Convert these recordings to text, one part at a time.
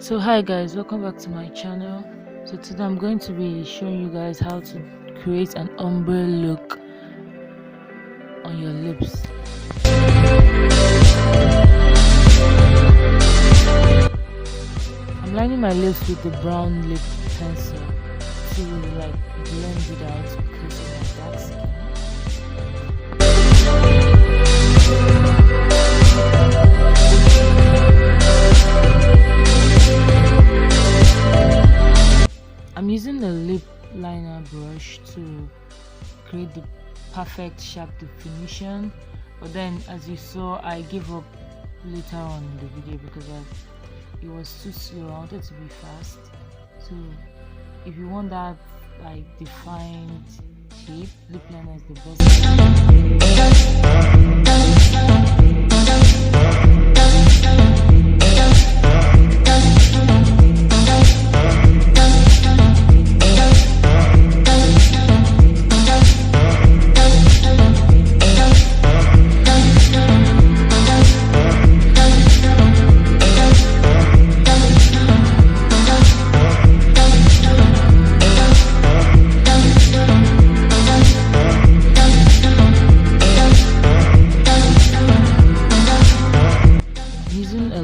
So hi guys, welcome back to my channel. So today I'm going to be showing you guys how to create an ombre look on your lips. I'm lining my lips with the brown lip pencil to like blend it out because of my dark skin. I'm using the lip liner brush to create the perfect sharp definition, but then as you saw I gave up later on in the video because it was too slow. I wanted to be fast. So if you want that like defined shape, lip liner is the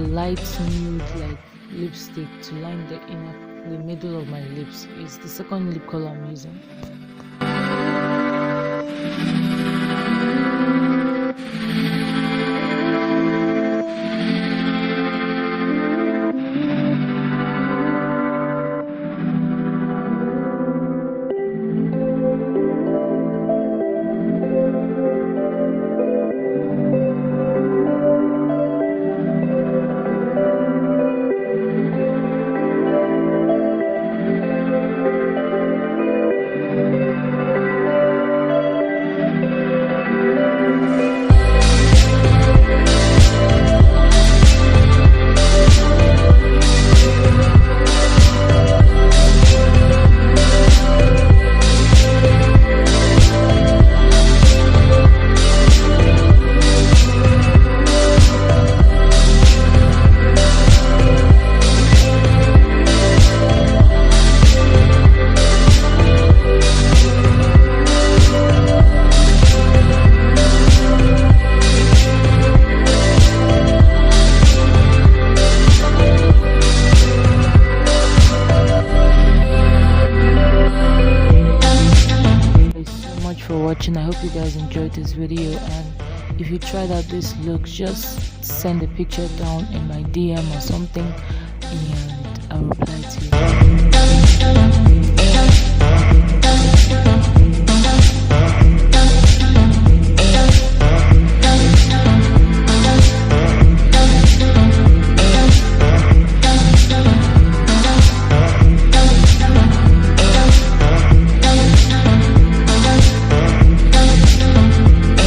light nude like lipstick to line the middle of my lips. It's the second lip color I'm using. For watching. I hope you guys enjoyed this video, and if you tried out this look, just send a picture down in my DM or something and I'll reply to you.